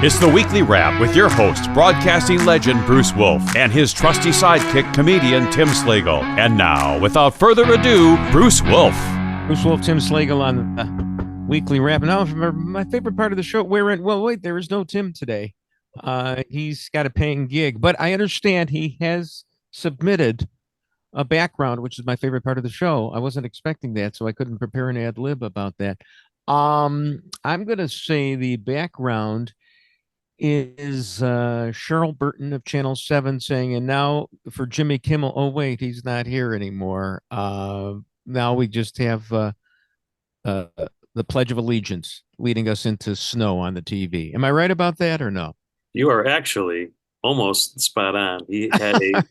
It's the Weekly Wrap with your host, broadcasting legend Bruce Wolf, and his trusty sidekick, comedian Tim Slagle. And now, without further ado, Bruce Wolf. Bruce Wolf, Tim Slagle on the Weekly Wrap. Now, my favorite part of the show, there is no Tim today. He's got a paying gig, but I understand he has submitted a background, which is my favorite part of the show. I wasn't expecting that, so I couldn't prepare an ad lib about that. I'm going to say the background is Cheryl Burton of Channel 7 saying, and now for Jimmy Kimmel, oh, wait, he's not here anymore. Now we just have the Pledge of Allegiance leading us into snow on the TV. Am I right about that or no? You are actually almost spot on. He had a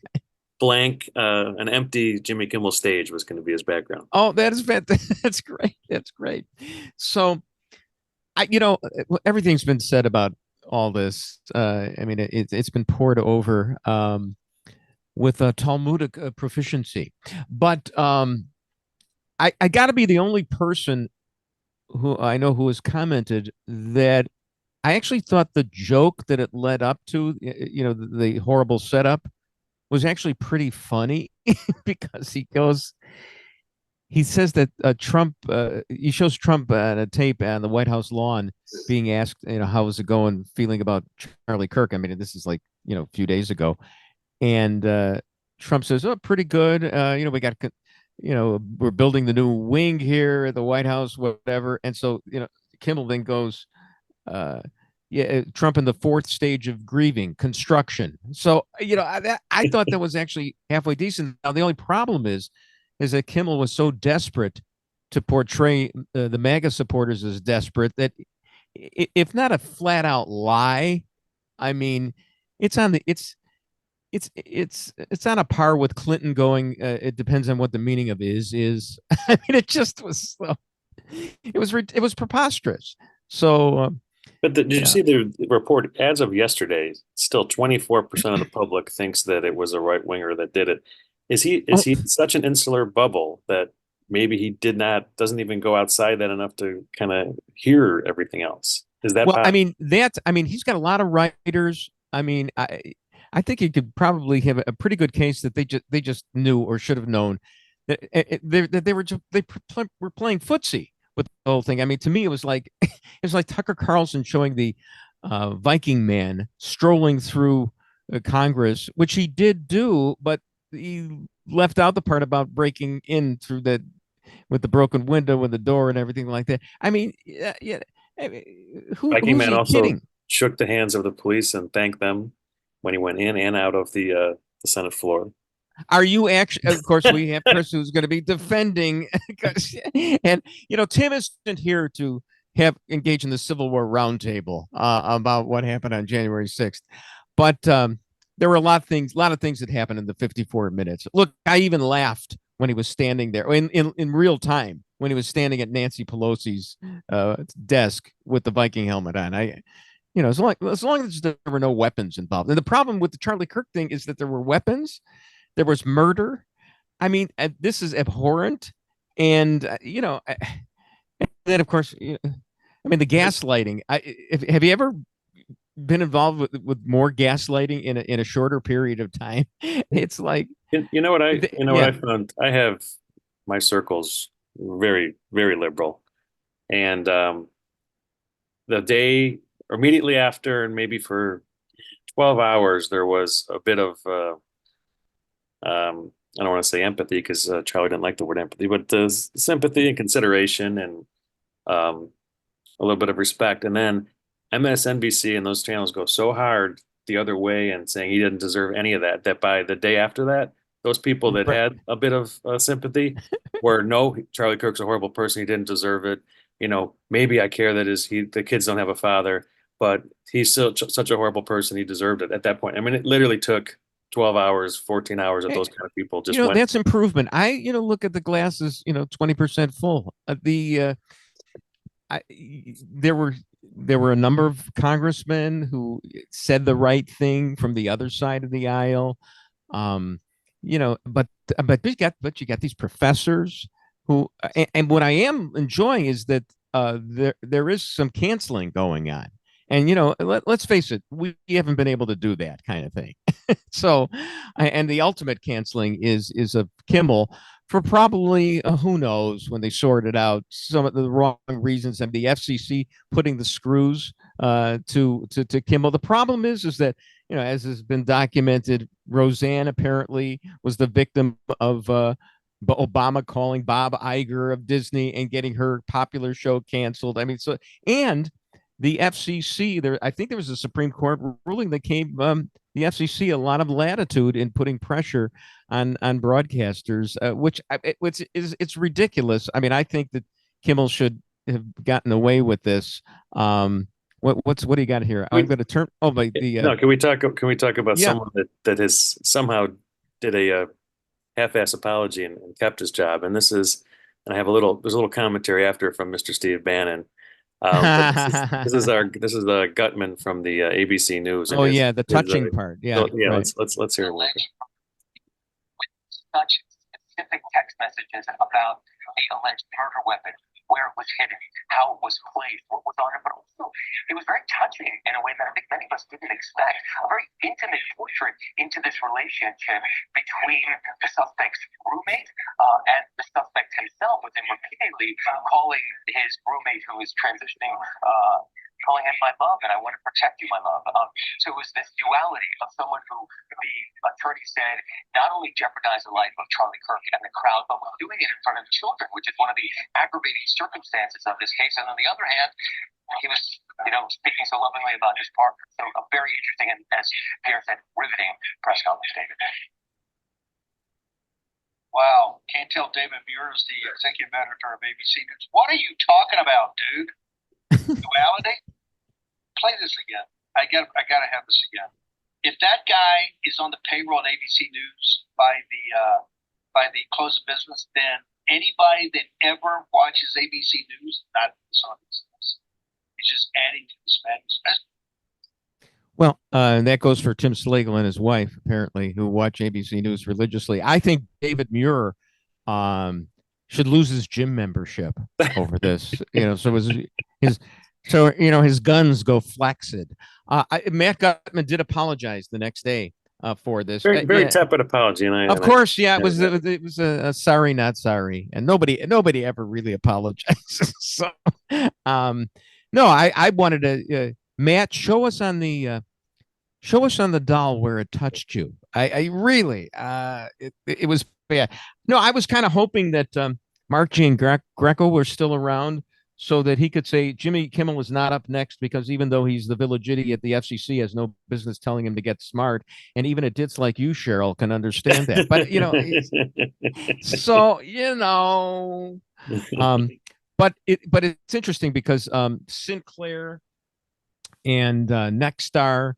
blank, an empty Jimmy Kimmel stage was going to be his background. Oh, that's great. That's great. So, everything's been said about all this. I mean, it's been poured over with a Talmudic proficiency. But I got to be the only person who I know who has commented that I actually thought the joke that it led up to, the horrible setup, was actually pretty funny because he says that Trump, he shows Trump on a tape on the White House lawn being asked, how was it going, feeling about Charlie Kirk. I mean, this is like, a few days ago. And Trump says, oh, pretty good. We got, we're building the new wing here at the White House, whatever. And so, Kimmel then goes, Trump in the fourth stage of grieving, construction. So, I thought that was actually halfway decent. Now, the only problem is that Kimmel was so desperate to portray the MAGA supporters as desperate that, if not a flat out lie, I mean, it's on a par with Clinton going. It depends on what the meaning of is. I mean, it just was. It was preposterous. So. But did you see the report? As of yesterday, still 24% of the public thinks that it was a right winger that did it. Is he in such an insular bubble that maybe he doesn't even go outside that enough to kind of hear everything else? Is that possible? I mean, he's got a lot of writers. I mean, I think he could probably have a pretty good case that they just knew or should have known that they were playing footsie with the whole thing. I mean, to me, it was like Tucker Carlson showing the Viking man strolling through Congress, which he did do, but he left out the part about breaking in through that with the broken window and the door and everything like that. I mean, Viking man also shook the hands of the police and thanked them when he went in and out of the Senate floor. Are you actually? Of course, we have Chris who's going to be defending, and Tim isn't here to engage in the Civil War roundtable about what happened on January 6th, but there were a lot of things that happened in the 54 minutes. Look, I even laughed when he was standing there in real time when he was standing at Nancy Pelosi's desk with the Viking helmet on. As long as there were no weapons involved. And the problem with the Charlie Kirk thing is that there were weapons. There was murder. I mean, this is abhorrent. And, then, of course, I mean, the gaslighting. Have you ever been involved with more gaslighting in a shorter period of time? It's like, what I found. I have my circles very, very liberal. And the day or immediately after, and maybe for 12 hours, there was a bit of I don't want to say empathy because Charlie didn't like the word empathy, but sympathy and consideration and a little bit of respect. And then MSNBC and those channels go so hard the other way and saying he didn't deserve any of that by the day after that, those people that had a bit of sympathy were, no, Charlie Kirk's a horrible person. He didn't deserve it. Maybe I care that the kids don't have a father, but he's still such a horrible person. He deserved it at that point. I mean, it literally took 12 hours, 14 hours of those kind of people just went. That's improvement. I look at the glasses 20% full. There were a number of congressmen who said the right thing from the other side of the aisle. But you got these professors who, and what I am enjoying is that there is some canceling going on. And let's face it, we haven't been able to do that kind of thing. So, and the ultimate canceling is of Kimmel for probably who knows, when they sorted out some of the wrong reasons, and the FCC putting the screws to Kimmel. The problem is that, as has been documented, Roseanne apparently was the victim of Obama calling Bob Iger of Disney and getting her popular show canceled. I mean, so, and the FCC, I think there was a Supreme Court ruling that gave the FCC a lot of latitude in putting pressure on broadcasters, which it's ridiculous. I mean, I think that Kimmel should have gotten away with this. What do you got here? I'm going to turn. Oh, my. No, can we talk about someone that has somehow did a half-ass apology and kept his job? And there's a little commentary after from Mr. Steve Bannon. This is the Gutman from the ABC News. Oh, yeah, the touching part. Yeah, yeah. Right. Let's hear it. With such specific text messages about the alleged murder weapon, where it was hidden, how it was placed, what was on it, but also it was very touching in a way that I think many of us didn't expect. A very intimate portrait into this relationship between the suspect's roommate and the suspect himself, with him repeatedly calling his roommate, who is transitioning, calling him my love, and I want to protect you, my love. So it was this duality of someone who the attorney said not only jeopardized the life of Charlie Kirk and the crowd, but was doing it in front of children, which is one of the aggravating circumstances of this case. And on the other hand, he was, speaking so lovingly about his partner. So a very interesting and, as Pierre said, riveting press conference, David. Wow, can't tell David Muir is the executive editor of ABC News. What are you talking about, dude? Duality? Play this again. I gotta have this again. If that guy is on the payroll at ABC News by the close of business, then anybody that ever watches ABC News not on this list. It's just adding to this madness. Well, that goes for Tim Slagle and his wife, apparently, who watch ABC News religiously. I think David Muir should lose his gym membership over this. So his guns go flaccid. Matt Gutman did apologize the next day for this. Very tepid apology, and of course, it was a sorry, not sorry, and nobody ever really apologizes. So, no, I wanted to Matt, show us on the doll where it touched you. I really it was bad. No, I was kind of hoping that Mark Greco were still around, so that he could say Jimmy Kimmel is not up next, because even though he's the village idiot, the FCC has no business telling him to get smart. And even a ditz like you, Cheryl, can understand that. But, but it's interesting because Sinclair and Nexstar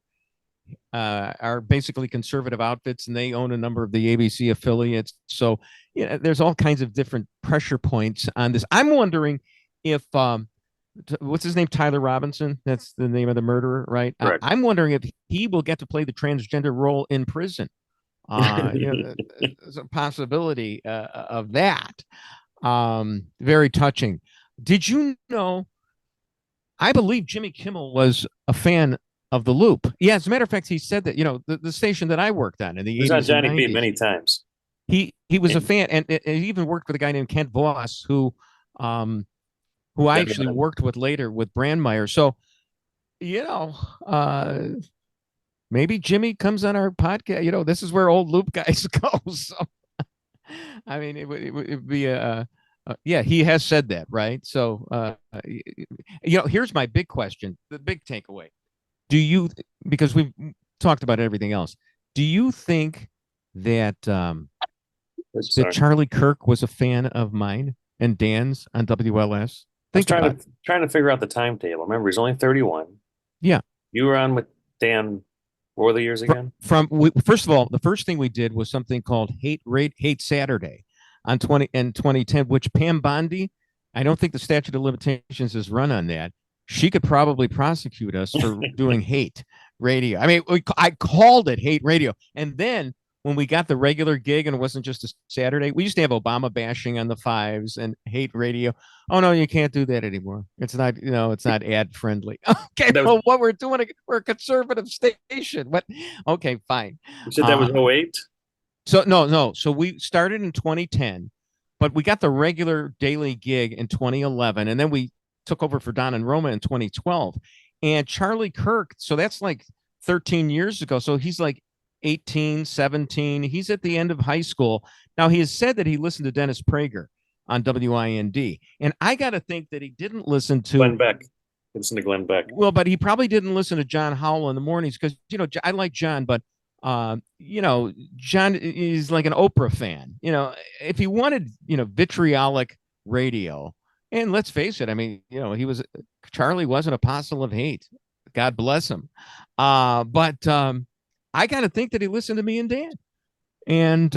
are basically conservative outfits, and they own a number of the ABC affiliates. So there's all kinds of different pressure points on this. I'm wondering if what's his name, Tyler Robinson, that's the name of the murderer, right? I'm wondering if he will get to play the transgender role in prison. There's a possibility of that. Very touching. Did you know, I believe Jimmy Kimmel was a fan of The Loop. Yeah, as a matter of fact, he said that, the station that I worked on in the 80s. He's on Johnny B many times. He was a fan, and he even worked with a guy named Kent Voss, who I actually worked with later with Brandmeier. So, maybe Jimmy comes on our podcast. This is where old Loop guys go. So, I mean, it would be yeah, he has said that, right? So, here's my big question, the big takeaway. Because we've talked about everything else, do you think that that Charlie Kirk was a fan of mine and Dan's on WLS? Trying to figure out the timetable. Remember, he's only 31. Yeah. You were on with Dan. What were the years again? First of all, the first thing we did was something called Hate Saturday in 2010, which Pam Bondi, I don't think the statute of limitations is run on that. She could probably prosecute us for doing hate radio. I mean, I called it hate radio. And then when we got the regular gig and it wasn't just a Saturday, we used to have Obama bashing on the fives and hate radio. Oh no, you can't do that anymore. It's not, it's not ad friendly. Okay, That was, well, what we're doing, we're a conservative station. What? Okay, fine. you said that was 08? So no. So we started in 2010, but we got the regular daily gig in 2011, and then we took over for Don and Roma in 2012. And Charlie Kirk, so that's like 13 years ago. So he's like 18, 17. He's at the end of high school. Now, he has said that he listened to Dennis Prager on WIND. And I got to think that he didn't listen to Glenn Beck. Listen to Glenn Beck. Well, but he probably didn't listen to John Howell in the mornings because, I like John, but, John is like an Oprah fan. If he wanted, vitriolic radio, and let's face it, I mean, Charlie was an apostle of hate. God bless him. But I got to think that he listened to me and Dan, and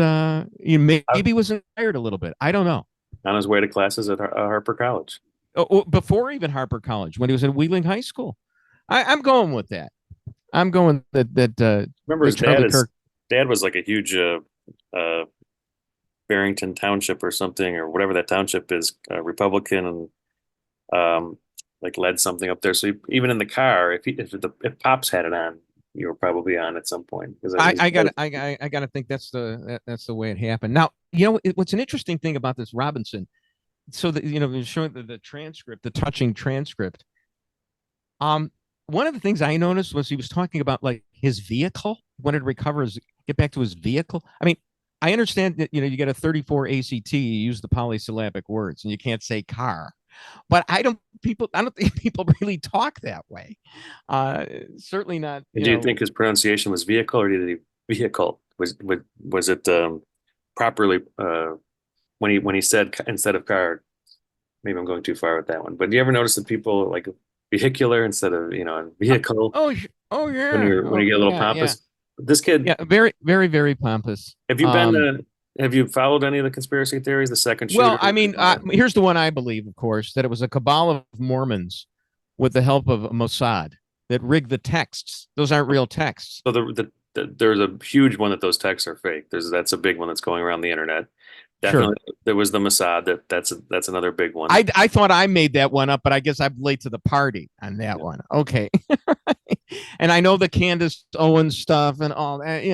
maybe he was inspired a little bit. I don't know. On his way to classes at Harper College. Before even Harper College, when he was in Wheeling High School. I'm going with that. I'm going that. Remember his Charlie Kirk. Dad was like a huge Barrington Township or something, or whatever that township is, Republican, and like led something up there. So even in the car, if Pops had it on, you were probably on at some point. I got to think that's the way it happened. Now, what's an interesting thing about this Robinson. So that showing the transcript, the touching transcript. One of the things I noticed was he was talking about like his vehicle. He wanted to get back to his vehicle. I mean, I understand that you get a 34 ACT, you use the polysyllabic words, and you can't say car. But I don't think people really talk that way. Certainly not. Do you think his pronunciation was vehicle, or did he vehicle? Was it properly when he said instead of car? Maybe I'm going too far with that one. But do you ever notice that people like vehicular instead of vehicle? Oh yeah. When you get a little pompous. Yeah. This kid, yeah, very, very, very pompous. Have you been? Have you followed any of the conspiracy theories? The second shooter? Well, I mean, here's the one I believe, of course, that it was a cabal of Mormons with the help of Mossad that rigged the texts. Those aren't real texts. So there's a huge one that those texts are fake. That's a big one that's going around the internet. Definitely, sure. There was the Mossad. That's another big one. I thought I made that one up, but I guess I'm late to the party on that one. Okay, and I know the Candace Owens stuff and all that,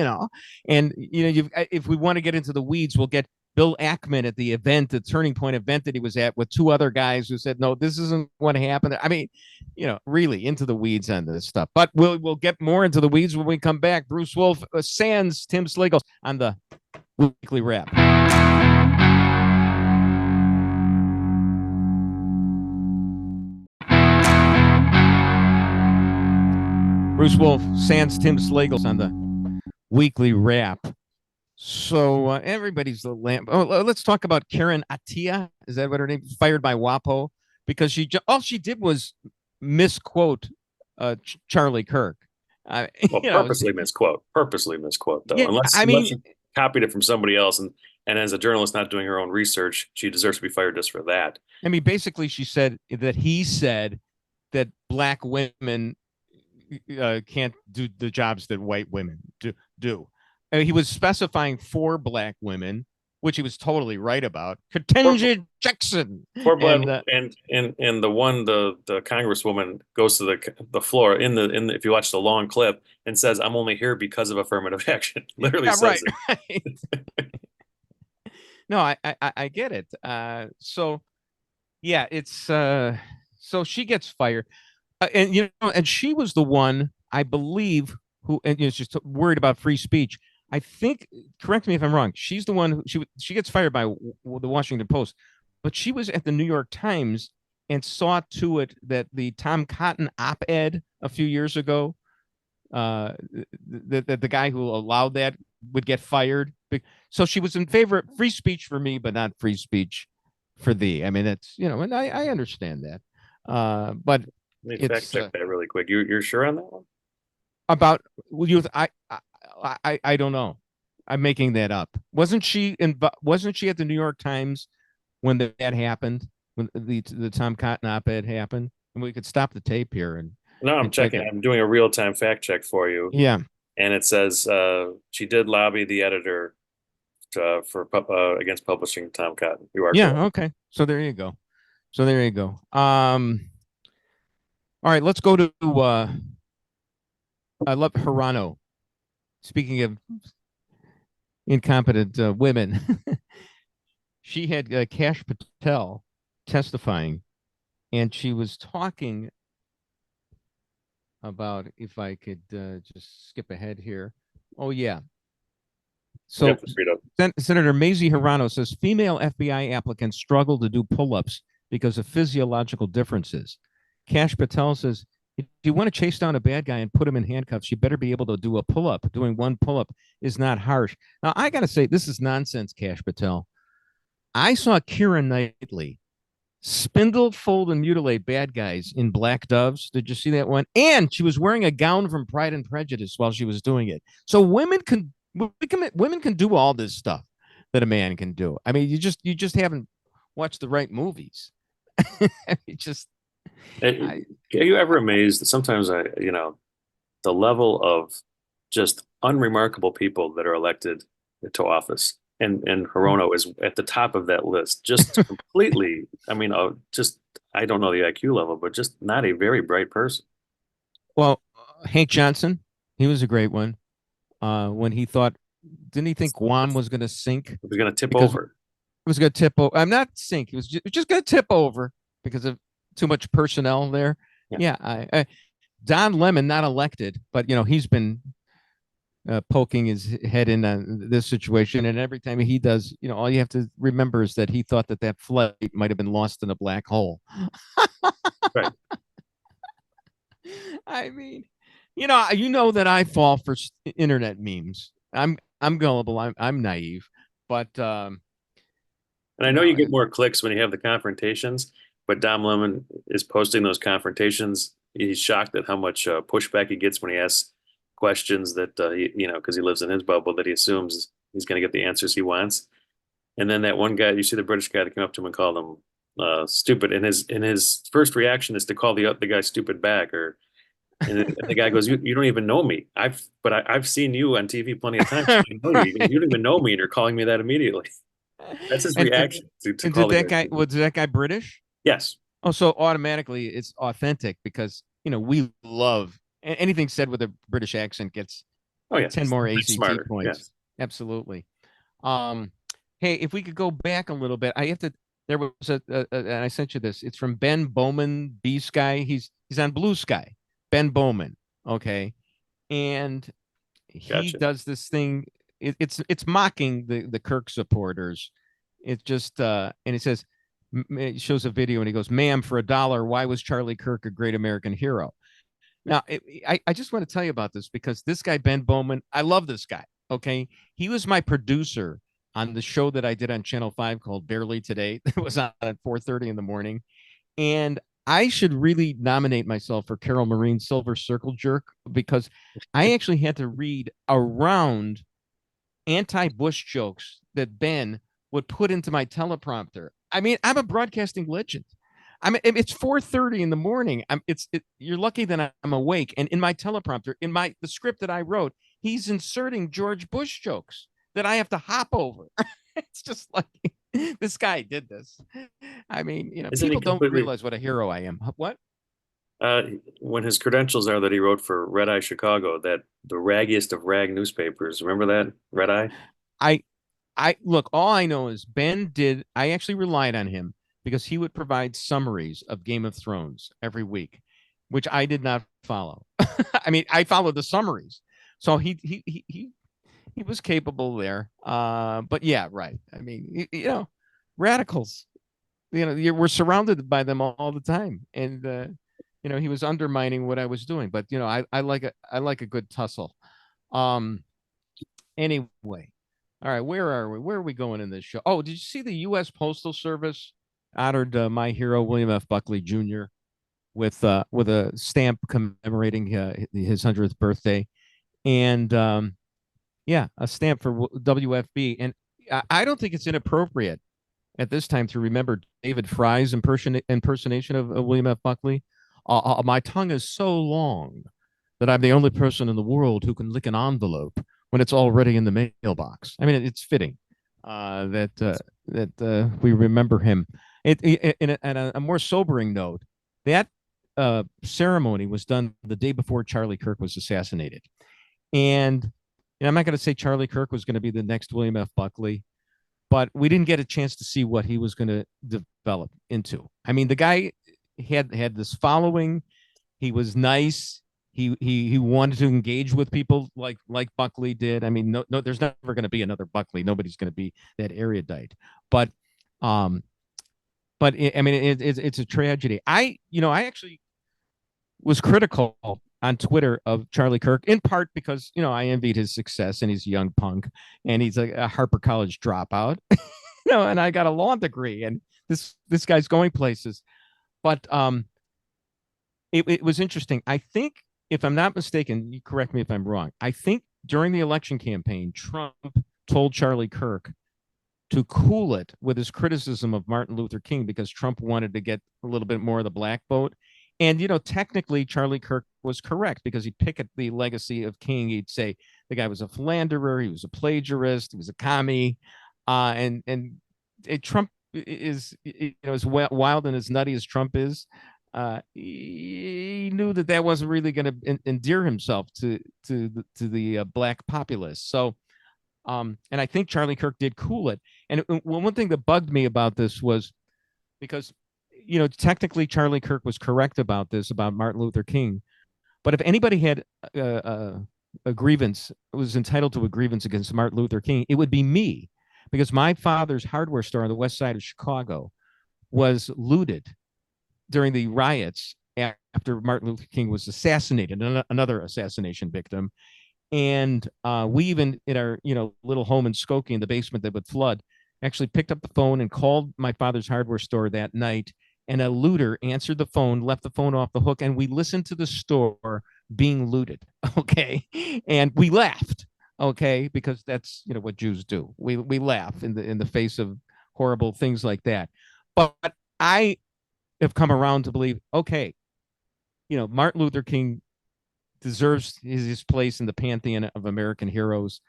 and if we want to get into the weeds, we'll get Bill Ackman at the event, the Turning Point event that he was at, with two other guys who said, no, this isn't what happened. I mean, really into the weeds on this stuff. But we'll get more into the weeds when we come back. Bruce Wolf, sans Tim Slagle on the Weekly Wrap. Bruce Wolf, sans Tim Slagles on the Weekly Wrap. So everybody's the lamp. Oh, let's talk about Karen Attiah. Is that what her name? Fired by WAPO because all she did was misquote Charlie Kirk. Purposely misquote. Purposely misquote, though. Yeah, unless she copied it from somebody else, and as a journalist not doing her own research, she deserves to be fired just for that. I mean, basically, she said that he said that black women can't do the jobs that white women do. I mean, he was specifying 4 black women, which he was totally right about. Ketanji Jackson. 4 black, and the congresswoman goes to the floor in the if you watch the long clip and says, "I'm only here because of affirmative action." Literally says it. Right. No, I get it. So yeah, it's so she gets fired. And she was the one, I believe, who is just worried about free speech. I think, correct me if I'm wrong, she's the one who she gets fired by the Washington Post, but she was at the New York Times and saw to it that the Tom Cotton op-ed a few years ago, the guy who allowed that would get fired. So she was in favor of free speech for me, but not free speech for thee. I mean, it's, and I understand that. But let me fact check that really quick. You're sure on that one? About you? I don't know. I'm making that up. Wasn't she at the New York Times when that happened? When the Tom Cotton op-ed happened? And we could stop the tape here and no, I'm checking. I'm doing a real-time fact check for you. Yeah. and it says she did lobby the editor for against publishing Tom Cotton. You are Yeah. correct. Okay. So there you go. So there you go. All right, let's go to I love Hirano. Speaking of incompetent women, she had Kash Patel testifying, and she was talking about, if I could just skip ahead here. Oh, yeah. So Senator Mazie Hirano says female FBI applicants struggle to do pull-ups because of physiological differences. Kash Patel says, if you want to chase down a bad guy and put him in handcuffs, you better be able to do a pull-up. Doing one pull-up is not harsh. Now, I got to say, this is nonsense, Kash Patel. I saw Keira Knightley spindle, fold, and mutilate bad guys in Black Doves. Did you see that one? And she was wearing a gown from Pride and Prejudice while she was doing it. So women can do all this stuff that a man can do. I mean, you just haven't watched the right movies. Are you ever amazed that sometimes the level of just unremarkable people that are elected to office, and Hirono is at the top of that list, just completely. I mean, I don't know the IQ level, but just not a very bright person. Well, Hank Johnson, he was a great one. When he thought, didn't he think Guam was going to sink? It was going to tip over. It was going to tip over. I'm not sink. It was just going to tip over because of too much personnel there. Yeah. Don Lemon, not elected, but he's been poking his head in on this situation, and every time he does, all you have to remember is that he thought that flight might have been lost in a black hole. Right. I mean, that I fall for internet memes. I'm gullible. I'm naive, but and I know you get more clicks when you have the confrontations. But Dom Lemon is posting those confrontations. He's shocked at how much pushback he gets when he asks questions that because he lives in his bubble, that he assumes he's going to get the answers he wants. And then that one guy, you see the British guy that came up to him and called him stupid, and his first reaction is to call the guy stupid back, and the guy goes, "You don't even know me. I've seen you on TV plenty of times. I know you. You don't even know me, and you're calling me that immediately." That's his reaction. Did that guy British? Yes. Oh, so automatically it's authentic because we love anything said with a British accent gets 10 more ACT points. Yes. Absolutely. Hey, if we could go back a little bit, there was and I sent you this. It's from Ben Bowman, B Sky. He's on Blue Sky. Ben Bowman. Okay. And he does this thing. It's mocking the Kirk supporters. It just and it says, it shows a video and he goes, "Ma'am, for $1, why was Charlie Kirk a great American hero?" Now, I just want to tell you about this because this guy, Ben Bowman, I love this guy. Okay. He was my producer on the show that I did on Channel 5 called Barely Today. It was on at 4:30 in the morning. And I should really nominate myself for Carol Marine's Silver Circle Jerk because I actually had to read around anti-Bush jokes that Ben would put into my teleprompter. I mean, I'm a broadcasting legend. It's 4:30 in the morning. You're lucky that I'm awake. And in my teleprompter, the script that I wrote, he's inserting George Bush jokes that I have to hop over. It's just like this guy did this. I mean, people don't realize what a hero I am. What? When his credentials are that he wrote for Red Eye Chicago, that the raggiest of rag newspapers. Remember that? Red Eye? Look, all I know is I actually relied on him because he would provide summaries of Game of Thrones every week, which I did not follow. I mean, I followed the summaries. So he was capable there. But yeah, right. I mean, radicals, we're surrounded by them all the time. And, he was undermining what I was doing, but I like a good tussle. Anyway. All right, where are we? Where are we going in this show? Oh, did you see the U.S. Postal Service honored my hero William F. Buckley Jr. with a stamp commemorating his 100th birthday, and a stamp for WFB. And I don't think it's inappropriate at this time to remember David Fry's impersonation of William F. Buckley. My tongue is so long that I'm the only person in the world who can lick an envelope when it's already in the mailbox. I mean, it's fitting that we remember him. In a more sobering note, that ceremony was done the day before Charlie Kirk was assassinated. And I'm not going to say Charlie Kirk was going to be the next William F. Buckley, but we didn't get a chance to see what he was going to develop into. I mean, the guy had this following. He was nice. He wanted to engage with people like Buckley did. I mean, no, there's never going to be another Buckley. Nobody's going to be that erudite. But I mean, it's a tragedy. I actually was critical on Twitter of Charlie Kirk, in part because, I envied his success and he's a young punk and he's a Harper College dropout, and I got a law degree and this guy's going places. But it was interesting. I think, if I'm not mistaken, you correct me if I'm wrong, I think during the election campaign, Trump told Charlie Kirk to cool it with his criticism of Martin Luther King because Trump wanted to get a little bit more of the black vote. And, technically Charlie Kirk was correct because he'd pick at the legacy of King. He'd say the guy was a philanderer. He was a plagiarist. He was a commie. Trump is, as wild and as nutty as Trump is, he knew that wasn't really going to endear himself to the black populace. So, and I think Charlie Kirk did cool it. And one thing that bugged me about this was because, technically Charlie Kirk was correct about this, about Martin Luther King. But if anybody had a grievance, was entitled to a grievance against Martin Luther King, it would be me, because my father's hardware store on the west side of Chicago was looted during the riots after Martin Luther King was assassinated, another assassination victim. And we even, in our little home in Skokie in the basement that would flood, actually picked up the phone and called my father's hardware store that night. And a looter answered the phone, left the phone off the hook, and we listened to the store being looted. Okay, and we laughed. Okay, because that's what Jews do. We laugh in the face of horrible things like that. But I have come around to believe, okay, Martin Luther King deserves his place in the pantheon of American heroes.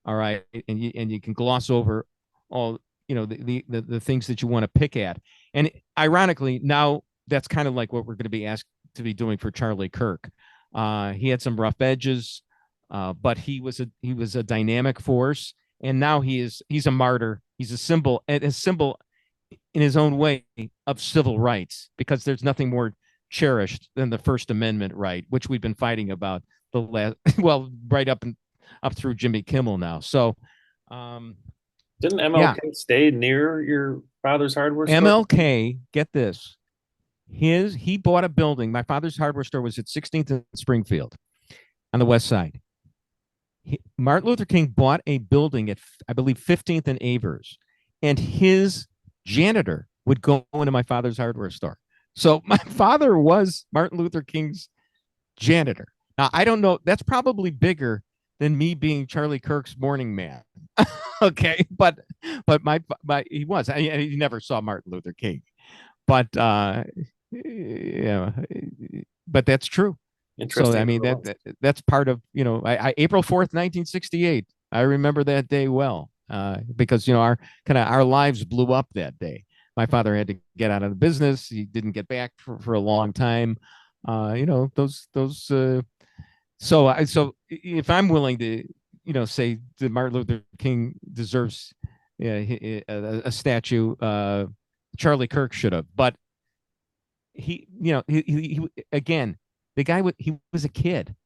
All right, and you can gloss over all the things that you want to pick at. And ironically, now that's kind of like what we're going to be asked to be doing for Charlie Kirk. He had some rough edges, but he was a dynamic force, and now he's a martyr. He's a symbol in his own way of civil rights, because there's nothing more cherished than the First Amendment right, which we've been fighting about the last, right up through Jimmy Kimmel now. So, didn't MLK stay near your father's hardware store? MLK, get this, he bought a building. My father's hardware store was at 16th and Springfield on the west side. Martin Luther King bought a building at, I believe, 15th and Avers, and his janitor would go into my father's hardware store. So my father was Martin Luther King's janitor. Now, I don't know, that's probably bigger than me being Charlie Kirk's morning man. Okay, but he was. He never saw Martin Luther King, but but that's true. Interesting. So I mean that's part of April 4th, 1968. I remember that day well, because our lives blew up that day. My father had to get out of the business. He didn't get back for a long time. So if I'm willing to, say that Martin Luther King deserves a statue, Charlie Kirk should have. But he again, the guy he was a kid.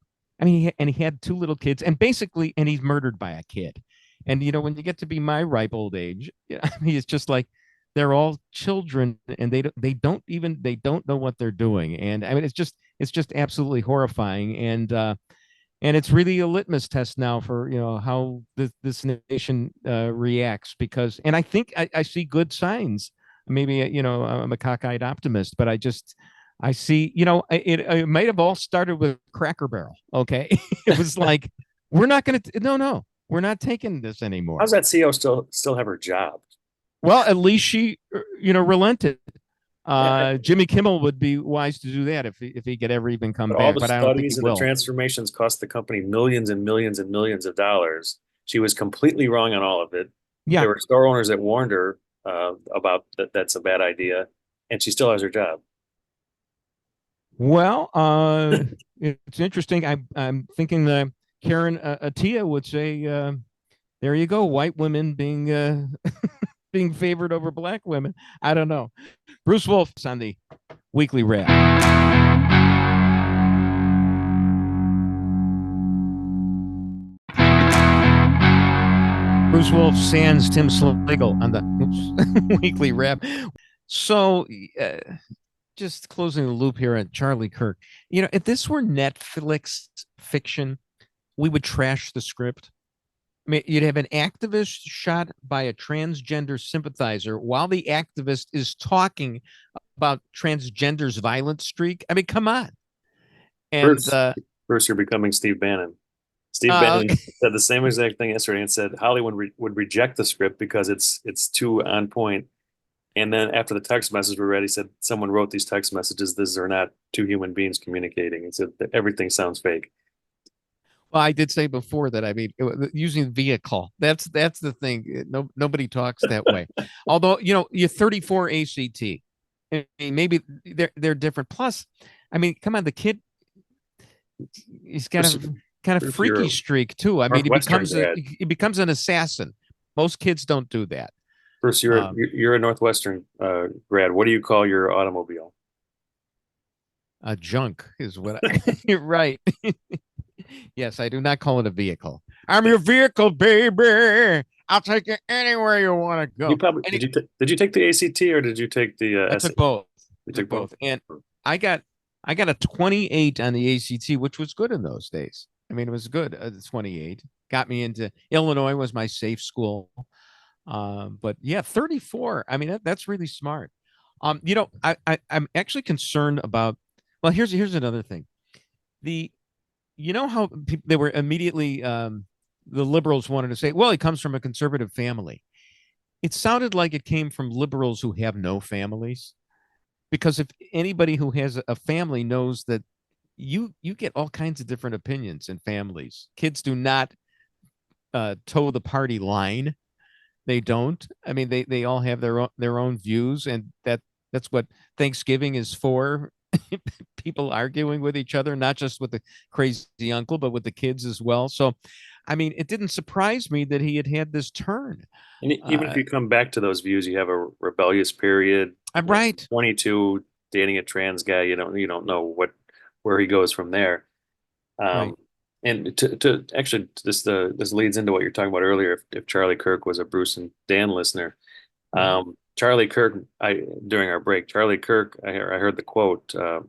I mean, he had two little kids, and he's murdered by a kid. And when you get to be my ripe old age, it's just like they're all children, and they don't know what they're doing. And I mean, it's just absolutely horrifying. And it's really a litmus test now for how this nation reacts, because, and I think I see good signs. Maybe I'm a cockeyed optimist, but I see it might have all started with Cracker Barrel. Okay, it was like, we're not going to we're not taking this anymore. How's that CEO still have her job? Well, at least she relented. Jimmy Kimmel would be wise to do that if he could ever even come But all back, the but I don't think studies he and the will. transformations cost the company millions and millions and millions of dollars. She was completely wrong on all of it. Yeah. There were store owners that warned her about that's a bad idea, and she still has her job. Well, it's interesting. I'm thinking Karen Attia would say, there you go, white women being being favored over black women. I don't know. Bruce Wolf's on the Weekly Wrap. Bruce Wolf sans Tim Slagle on the Weekly Wrap. So, just closing the loop here on Charlie Kirk. You know, if this were Netflix fiction, we would trash the script. I mean, you'd have an activist shot by a transgender sympathizer while the activist is talking about transgender's violent streak. I mean, come on. And Bruce, you're becoming Steve Bannon. Steve Bannon said the same exact thing yesterday and said Hollywood would reject the script because it's too on point. And then after the text messages were read, he said someone wrote these text messages. These are not two human beings communicating. He said that everything sounds fake. Well, I did say before that, I mean, using vehicle, that's the thing. Nobody talks that way. Although, you know, you're 34 ACT. I mean, maybe they're different. Plus, I mean, come on, the kid, he's got a kind of freaky streak too. I mean, he becomes an assassin. Most kids don't do that. Bruce, you're a Northwestern grad. What do you call your automobile? A junk is what you're right. Yes, I do not call it a vehicle. I'm your vehicle, baby. I'll take you anywhere you want to go. You probably did you take the ACT or did you take the I took both. You took both. And I got a 28 on the ACT, which was good in those days. I mean, it was good. 28 got me into Illinois, was my safe school. But yeah, 34. I mean, that's really smart. You know, I'm actually concerned about. Well, here's another thing. You know how they were immediately the liberals wanted to say, well, he comes from a conservative family. It sounded like it came from liberals who have no families, because if anybody who has a family knows that you get all kinds of different opinions in families. Kids do not toe the party line. They don't. I mean, they all have their own views, and that's what Thanksgiving is for. People arguing with each other, not just with the crazy uncle, but with the kids as well. So, I mean, it didn't surprise me that he had this turn. And even if you come back to those views, you have a rebellious period. I'm right. 22, dating a trans guy. You don't know where he goes from there. Right. And to actually, this leads into what you're talking about earlier. If Charlie Kirk was a Bruce and Dan listener, Charlie Kirk, during our break, Charlie Kirk, I heard the quote. I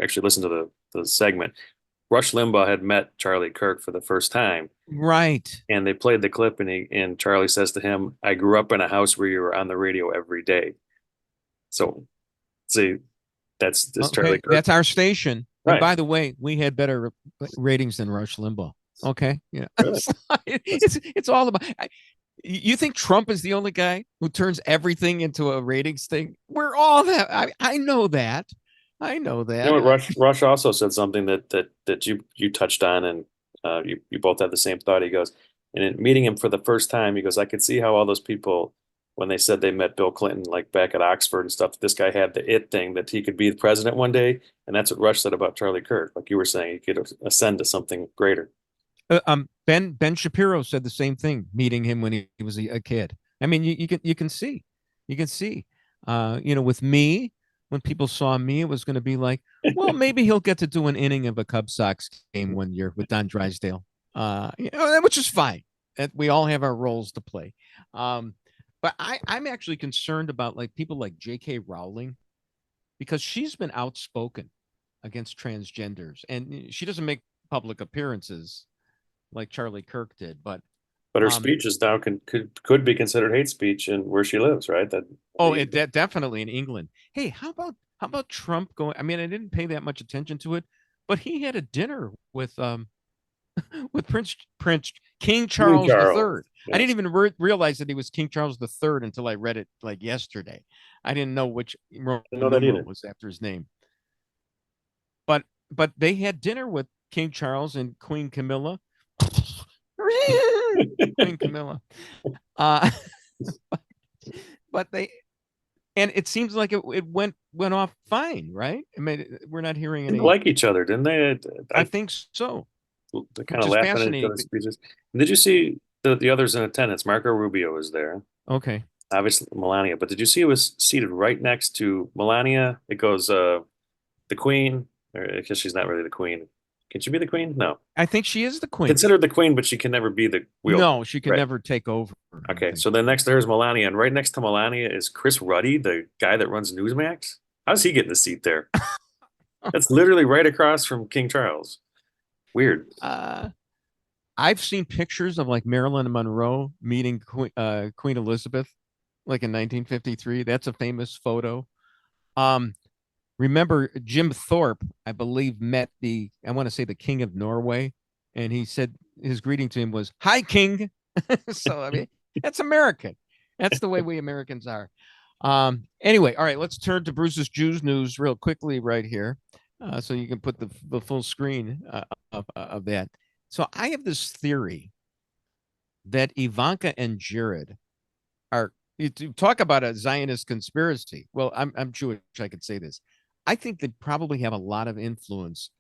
actually listened to the segment. Rush Limbaugh had met Charlie Kirk for the first time. Right. And they played the clip, and Charlie says to him, "I grew up in a house where you were on the radio every day." So, see, that's Charlie Kirk. That's our station. Right. And by the way, we had better ratings than Rush Limbaugh. Okay. Yeah. Really? It's all about. You think Trump is the only guy who turns everything into a ratings thing? We're all that. I know that. I know that. You know what, Rush also said something that you touched on, and you both had the same thought. He goes, and in meeting him for the first time, he goes, I could see how all those people, when they said they met Bill Clinton, like back at Oxford and stuff, this guy had the it thing that he could be the president one day. And that's what Rush said about Charlie Kirk. Like you were saying, he could ascend to something greater. Ben Shapiro said the same thing, meeting him when he was a kid. I mean, you can see, you know, with me, when people saw me, it was going to be like, well, maybe he'll get to do an inning of a Cubs Sox game one year with Don Drysdale, you know, which is fine. We all have our roles to play. But I'm actually concerned about like people like J.K. Rowling, because she's been outspoken against transgenders, and she doesn't make public appearances like Charlie Kirk did, but her speeches now could be considered hate speech in where she lives, right? Definitely in England. Hey, how about Trump going? I mean, I didn't pay that much attention to it, but he had a dinner with with Prince King Charles III. Yes. I didn't even realize that he was King Charles III until I read it like yesterday. I didn't know which Roman know that numeral either. was after his name. But they had dinner with King Charles and Queen Camilla. Queen Camilla. But and it seems like it went off fine, right? I mean, we're not hearing They any. like each other, didn't they? I think so. They're kind of Which is laughing at each fascinating. other's speeches. Did you see the others in attendance? Marco Rubio was there. Okay. Obviously Melania, but did you see it was seated right next to Melania? It goes the Queen, or I guess she's not really the Queen. Can she be the Queen? No. I think she is the queen. Considered the Queen, but she can never be the wheel. No, she can Right. never take over. Okay, so then next to her is Melania, and right next to Melania is Chris Ruddy, the guy that runs Newsmax. How's he getting the seat there? That's literally right across from King Charles. Weird. I've seen pictures of like Marilyn Monroe meeting Queen Elizabeth, like in 1953. That's a famous photo. Remember Jim Thorpe, I believe, met I want to say the King of Norway, and he said his greeting to him was "Hi, King." So I mean, that's American. That's the way we Americans are. Anyway, all right, let's turn to Bruce's Jews news real quickly right here, so you can put the full screen of that. So I have this theory that Ivanka and Jared are, you talk about a Zionist conspiracy. Well, I'm Jewish, I could say this. I think they probably have a lot of influence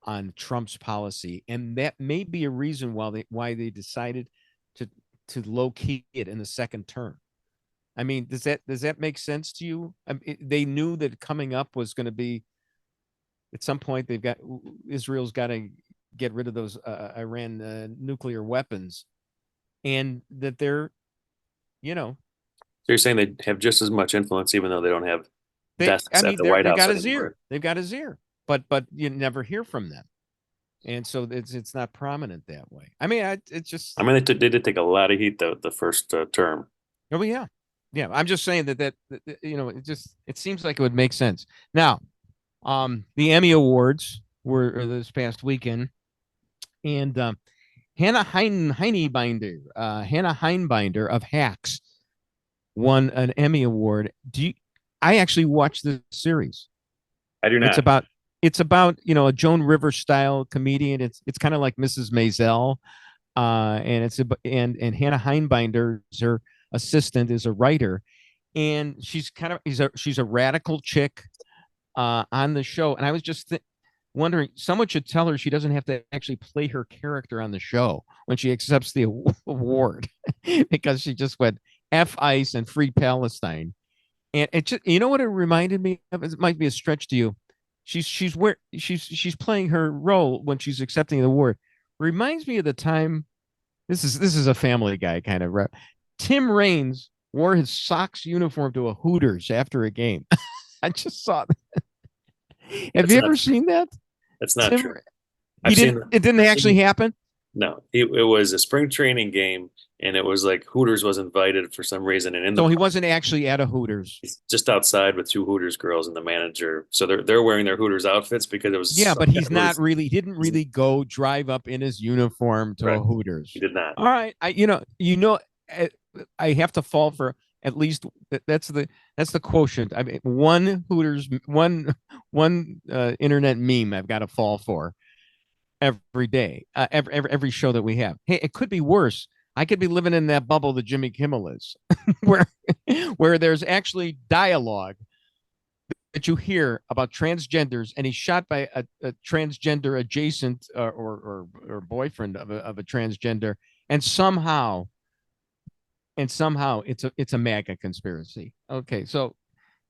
on Trump's policy, and that may be a reason why they decided to low key it in the second term. I mean, does that make sense to you? I mean, they knew that coming up was going to be at some point. Israel's got to get rid of those Iran nuclear weapons, and that they're, So you're saying they have just as much influence, even though they don't have desks at the White House anymore. They've got his ear, but you never hear from them, and so it's not prominent that way. I mean, it's just. I mean, they did take a lot of heat the first term. Oh yeah. I'm just saying that it seems like it would make sense. Now, the Emmy Awards were this past weekend, and Hannah Heinbinder of Hacks won an Emmy Award. I actually watched the series. I do not. It's about a Joan Rivers style comedian. It's kind of like Mrs. Maisel, and Hannah Heinbinder, her assistant, is a writer, and she's a radical chick on the show. And I was just wondering, someone should tell her she doesn't have to actually play her character on the show when she accepts the award, because she just went F ICE and Free Palestine. And it just, what it reminded me of? It might be a stretch to you. She's playing her role when she's accepting the award. Reminds me of the time. This is a Family Guy kind of rep. Tim Raines wore his Sox uniform to a Hooters after a game. I just saw that. Have you ever seen that? That's not true. It didn't actually happen? No, it was a spring training game, and it was like Hooters was invited for some reason, and so he wasn't actually at a Hooters. He's just outside with two Hooters girls and the manager. So they're wearing their Hooters outfits because it was. Yeah, but he's not really. He didn't really go drive up in his uniform to a Hooters. He did not. All right, I have to fall for at least that's the quotient. I mean, one Hooters, one internet meme I've got to fall for every day, every show that we have. Hey, it could be worse. I could be living in that bubble that Jimmy Kimmel is, where there's actually dialogue that you hear about transgenders, and he's shot by a transgender adjacent or boyfriend of a transgender, and somehow it's a MAGA conspiracy. Okay, so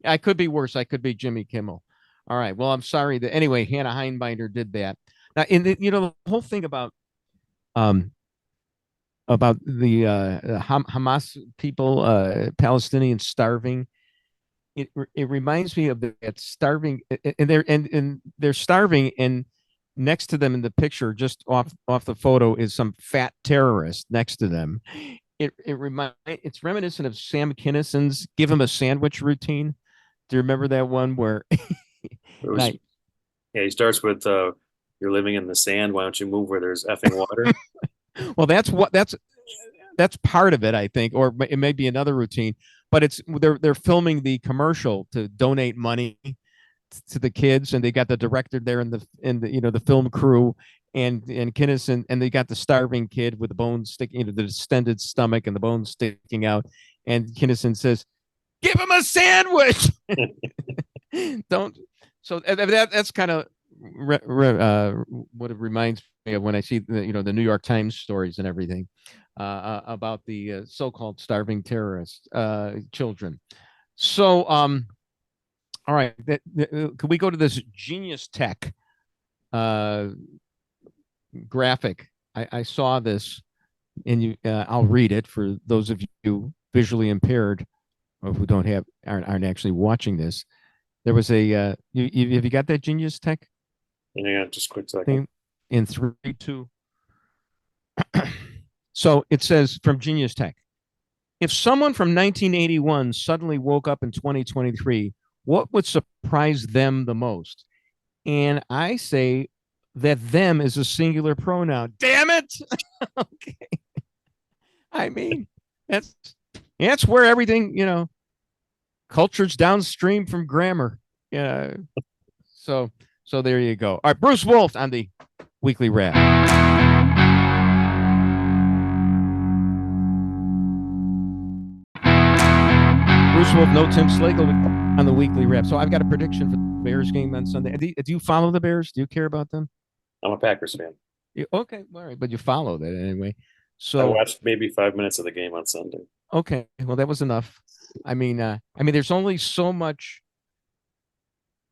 I could be worse. I could be Jimmy Kimmel. All right. Well, I'm sorry that anyway. Hannah Heinbinder did that. Now, the whole thing about the Hamas people, Palestinians starving. It reminds me of that starving, and they're starving, and next to them in the picture, just off the photo, is some fat terrorist next to them. It's reminiscent of Sam Kinnison's "Give Him a Sandwich" routine. Do you remember that one where? He starts with "You're living in the sand. Why don't you move where there's effing water?" Well, that's that's part of it, I think, or it may be another routine. But they're filming the commercial to donate money to the kids, and they got the director there and the film crew and Kinnison, and they got the starving kid with the bones sticking, the distended stomach and the bones sticking out, and Kinnison says, "Give him a sandwich." Don't. So that's kind of what it reminds me of when I see the New York Times stories and everything about the so-called starving terrorist children. So all right, can we go to this Genius Tech graphic? I saw this, and I'll read it for those of you visually impaired or who aren't actually watching this. There was a have you got that Genius Tech? Yeah, just a quick second. In 3, 2. So it says from Genius Tech: if someone from 1981 suddenly woke up in 2023, what would surprise them the most? And I say that them is a singular pronoun. Damn it. Okay. I mean, that's where everything, culture's downstream from grammar. Yeah. So there you go. All right, Bruce Wolf on the Weekly Wrap. Bruce Wolf, no Tim Slagle on the Weekly Wrap. So I've got a prediction for the Bears game on Sunday. Do you follow the Bears? Do you care about them? I'm a Packers fan. Okay, all right, but you follow that anyway. So I watched maybe 5 minutes of the game on Sunday. Okay, well, that was enough. I mean, there's only so much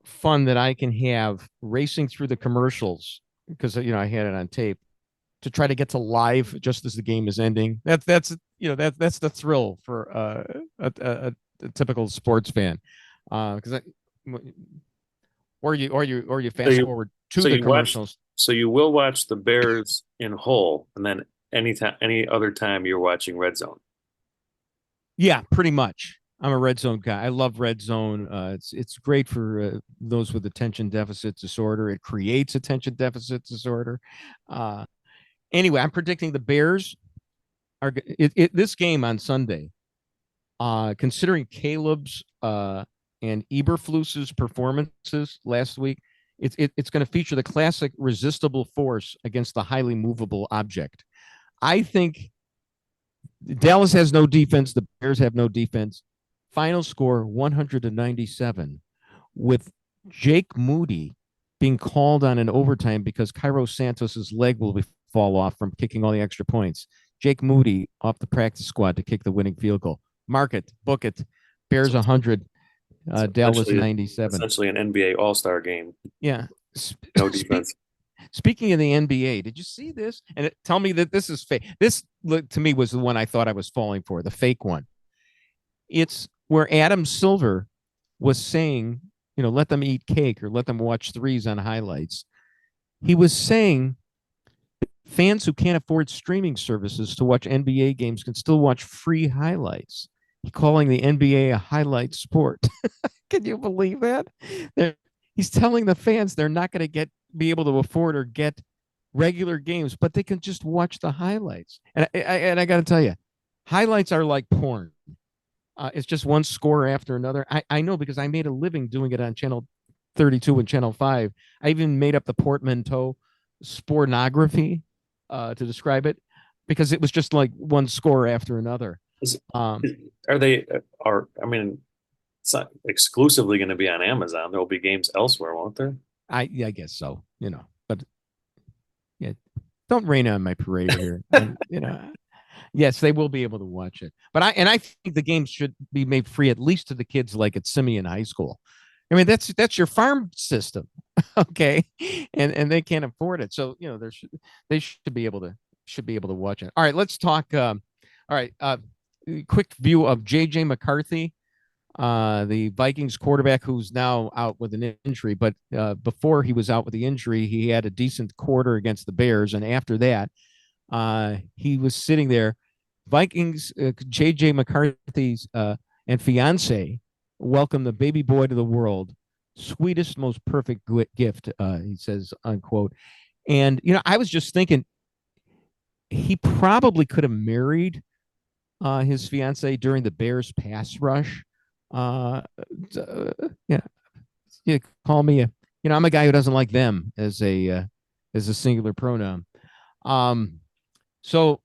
fun that I can have racing through the commercials because I had it on tape to try to get to live just as the game is ending. That's the thrill for a typical sports fan, because or you fast forward to the commercials. So you will watch the Bears in whole, and then any other time you're watching Red Zone. Yeah, pretty much. I'm a Red Zone guy. I love Red Zone. It's great for those with attention deficit disorder. It creates attention deficit disorder. Anyway, I'm predicting the Bears are this game on Sunday. Considering Caleb's and Eberflus's performances last week, it's going to feature the classic resistible force against the highly movable object. I think Dallas has no defense. The Bears have no defense. Final score 100-97, with Jake Moody being called on in overtime because Cairo Santos's leg will fall off from kicking all the extra points. Jake Moody off the practice squad to kick the winning field goal. Mark it, book it. Bears 100, Dallas 97. Essentially an NBA All-Star game. Yeah. No defense. Speaking of the NBA, did you see this? And tell me that this is fake. This, to me, was the one I thought I was falling for, the fake one. It's where Adam Silver was saying, let them eat cake or let them watch threes on highlights. He was saying fans who can't afford streaming services to watch NBA games can still watch free highlights. He's calling the NBA a highlight sport. Can you believe that? He's telling the fans they're not going to be able to afford or get regular games, but they can just watch the highlights. And I got to tell you, highlights are like porn. It's just one score after another. I know because I made a living doing it on Channel 32 and Channel 5. I even made up the portmanteau spornography to describe it because it was just like one score after another. It's not exclusively going to be on Amazon. There will be games elsewhere, won't there? I guess so, but yeah, don't rain on my parade here. Yes, they will be able to watch it, but I think the games should be made free, at least to the kids like at Simeon High School. I mean, that's your farm system. Okay. And they can't afford it. So, they should be able to watch it. All right, let's talk. Quick view of JJ McCarthy, the Vikings quarterback who's now out with an injury, but before he was out with the injury, he had a decent quarter against the Bears. And after that, he was sitting there. Vikings, JJ McCarthy's and fiance welcome the baby boy to the world. Sweetest, most perfect gift, he says, unquote. And, I was just thinking he probably could have married his fiance during the Bears pass rush. Yeah, you call me a, I'm a guy who doesn't like them as a singular pronoun. So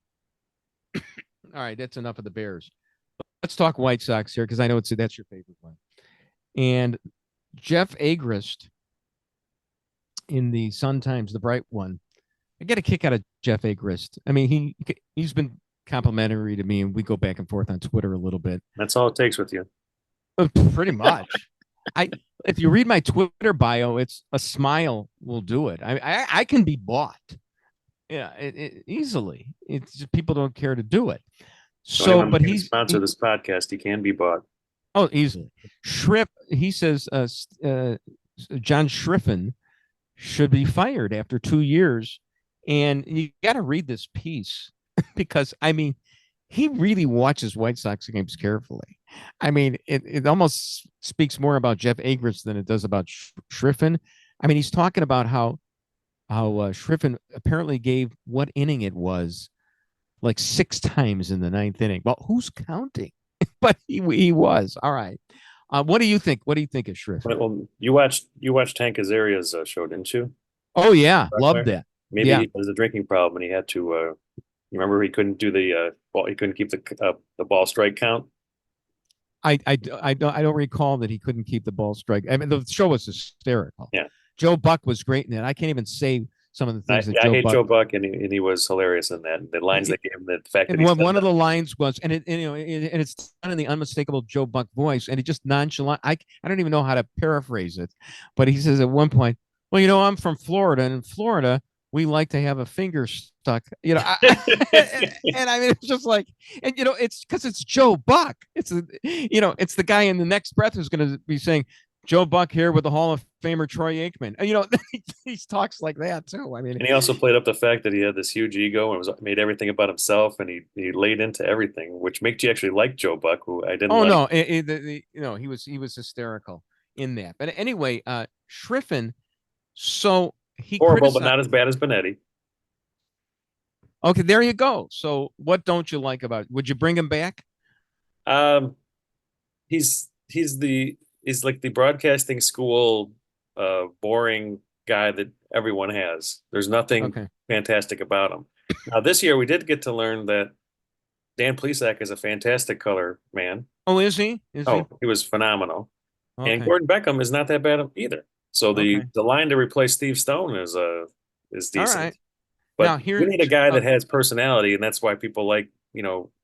all right, that's enough of the Bears. Let's talk White Sox here because I know that's your favorite one. And Jeff Agrest in the Sun Times, the bright one. I get a kick out of Jeff Agrest. I mean, he's been complimentary to me, and we go back and forth on Twitter a little bit. That's all it takes with you. Pretty much. If you read my Twitter bio, it's a smile will do it. I can be bought. Yeah, easily. It's just people don't care to do it. So, but he's sponsor this podcast. He can be bought. Oh, easily. He says John Schriffen should be fired after 2 years. And you got to read this piece because, I mean, he really watches White Sox games carefully. I mean, it almost speaks more about Jeff Agrest than it does about Schriffen. I mean, he's talking about how Schriffen apparently gave what inning it was like 6 times in the 9th inning. Well, who's counting? But he was. All right. What do you think? What do you think of Schriffen? Well, you watched Hank Azaria's show, didn't you? Oh yeah, loved that. Maybe he has a drinking problem and he had to. Remember, he couldn't do the ball. He couldn't keep the ball strike count. I don't recall that he couldn't keep the ball strike. I mean, the show was hysterical. Yeah. Joe Buck was great in it. I can't even say some of the things I hate Joe Buck, and he was hilarious in that. The lines that gave him, the fact that one of the lines was, and it's done in the unmistakable Joe Buck voice, and it just nonchalant. I don't even know how to paraphrase it, but he says at one point, "Well, I'm from Florida, and in Florida we like to have a finger stuck." And I mean, it's just like, and it's because it's Joe Buck. It's it's the guy in the next breath who's going to be saying, Joe Buck here with the Hall of Famer Troy Aikman. He talks like that too. I mean, and he also played up the fact that he had this huge ego and made everything about himself, and he laid into everything, which makes you actually like Joe Buck, who I didn't. Oh like. No, he was hysterical in that. But anyway, Schriffen. So he horrible, but not as bad as Benetti. Okay, there you go. So what don't you like about it? Would you bring him back? He's like the broadcasting school boring guy that everyone has. There's nothing fantastic about him. Now this year we did get to learn that Dan Plesac is a fantastic color man. Oh, is he? He was phenomenal. Okay. And Gordon Beckham is not that bad either. So the line to replace Steve Stone is decent. All right. But now, you need a guy that has personality, and that's why people like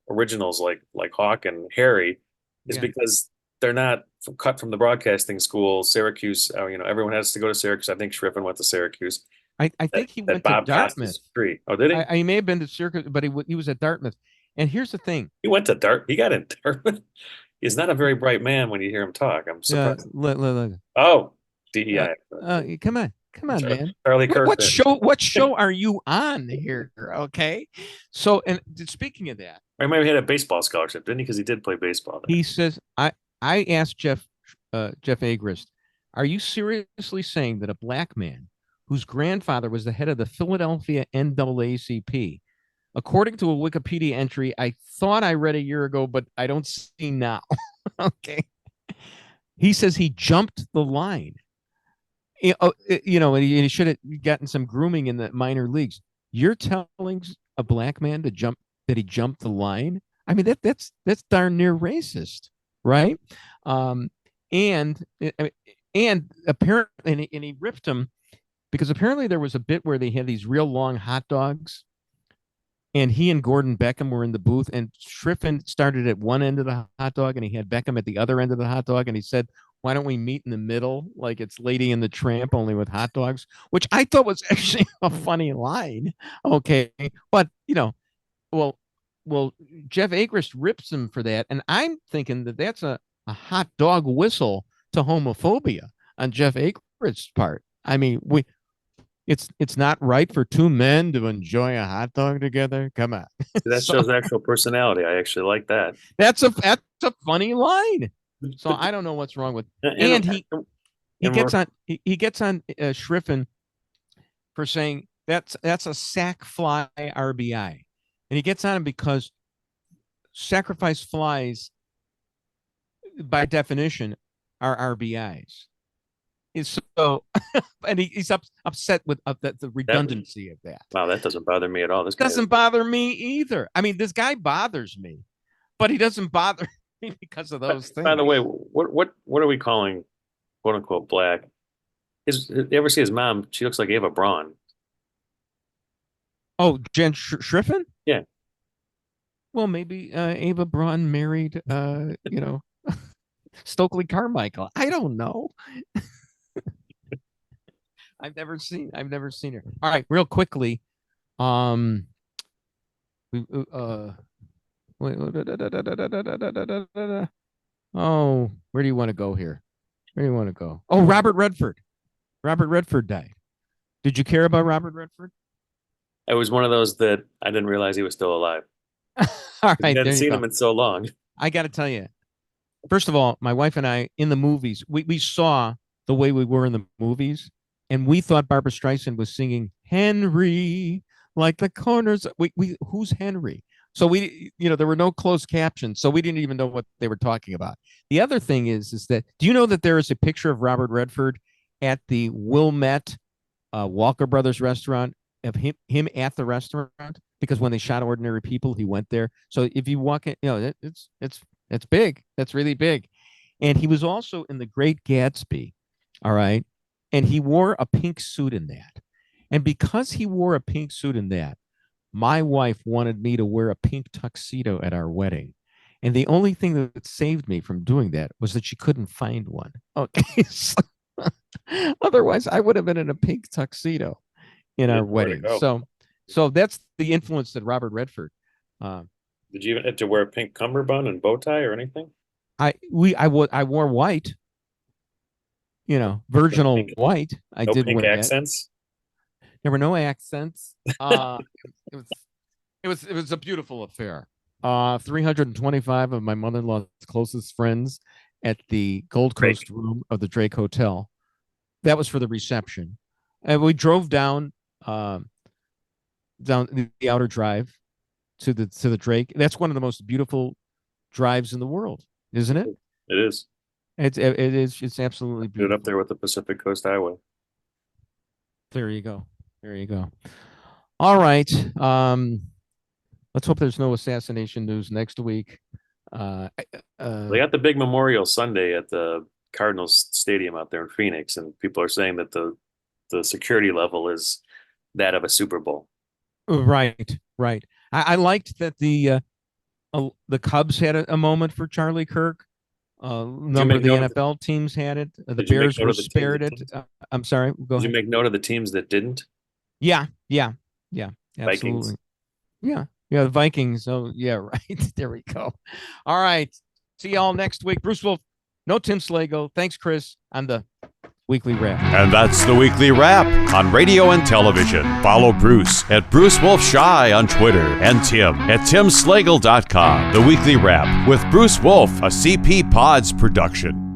originals like Hawk and Harry, is because they're not cut from the broadcasting school. Syracuse, everyone has to go to Syracuse. I think Schriffen went to Syracuse. I think he went to Dartmouth. Oh, did he? He may have been to Syracuse, but he was at Dartmouth. And here's the thing: he went to He got in Dartmouth. He's not a very bright man when you hear him talk. I'm surprised. Oh, DEI. Come on, man. Charlie Kirk. What show are you on here? Okay. So, and speaking of that, I remember he had a baseball scholarship, didn't he? Because he did play baseball. He says, I asked Jeff Agrest, are you seriously saying that a black man whose grandfather was the head of the Philadelphia NAACP, according to a Wikipedia entry I thought I read a year ago, but I don't see now. Okay. He says he jumped the line. And he should have gotten some grooming in the minor leagues. You're telling a black man that he jumped the line? I mean, that's darn near racist, right? And apparently, and he ripped him because apparently there was a bit where they had these real long hot dogs, and he and Gordon Beckham were in the booth, and Schriffen started at one end of the hot dog, and he had Beckham at the other end of the hot dog, and he said, "Why don't we meet in the middle, like it's Lady and the Tramp, only with hot dogs?" Which I thought was actually a funny line. Okay, but well, Jeff Agrest rips him for that, and I'm thinking that that's a hot dog whistle to homophobia on Jeff Agrest's part. I mean, it's not right for two men to enjoy a hot dog together. Come on, that shows actual personality. I actually like that. That's a funny line. So I don't know what's wrong with. And he gets on Schriffen for saying that's a sack fly RBI. And he gets on him because sacrifice flies, by definition, are RBIs. Is so, and he's upset with the redundancy of that. Wow, that doesn't bother me at all. This guy Doesn't bother me either. I mean, this guy bothers me, but he doesn't bother me because of those things. By the way, what are we calling quote unquote black? You ever see his mom? She looks like Ava Braun. Oh, Jen Schriffen? Yeah. Well, maybe Ava Braun married, Stokely Carmichael. I don't know. I've never seen her. All right, real quickly. Oh, where do you want to go here? Where do you want to go? Oh, Robert Redford. Robert Redford died. Did you care about Robert Redford? It was one of those that I didn't realize he was still alive. All right, I hadn't seen him in so long. I got to tell you, first of all, my wife and I in the movies, we saw the way we were in the movies, and we thought Barbra Streisand was singing Henry like the corners. Who's Henry? So there were no closed captions, so we didn't even know what they were talking about. The other thing is that, do you know that there is a picture of Robert Redford at the Wilmette Walker Brothers restaurant, of him at the restaurant, because when they shot Ordinary People, he went there. So if you walk in, it's big. That's really big. And he was also in The Great Gatsby. All right. And he wore a pink suit in that. And because he wore a pink suit in that, my wife wanted me to wear a pink tuxedo at our wedding. And the only thing that saved me from doing that was that she couldn't find one. Okay. Otherwise, I would have been in a pink tuxedo in our wedding. So that's the influence that Robert Redford. Did you even have to wear a pink cummerbund and bow tie or anything? I wore white. Virginal pink, white. I no did pink wear accents. That. There were no accents. It was a beautiful affair. 325 of my mother-in-law's closest friends at the Gold Coast room of the Drake Hotel. That was for the reception. And we drove down the outer drive to the Drake. That's one of the most beautiful drives in the world, isn't it? It is. It is. It's absolutely beautiful. Up there with the Pacific Coast Highway. There you go. All right. Let's hope there's no assassination news next week. They got the big Memorial Sunday at the Cardinals Stadium out there in Phoenix, and people are saying that the security level is that of a Super Bowl. Right. I liked that the Cubs had a moment for Charlie Kirk. Number of the NFL teams had it. The Bears were spared it. I'm sorry. Go ahead. Did you make note of the teams that didn't? Yeah. Absolutely. Vikings. Yeah, the Vikings. Oh, yeah, right. There we go. All right. See y'all next week. Bruce Wolf, no Tim Slago. Thanks, Chris, on the Weekly Wrap. And that's the Weekly Wrap on radio and television. Follow Bruce at Bruce Wolf Shy on Twitter and Tim at timslagle.com. The Weekly Wrap with Bruce Wolf, a CP Pods production.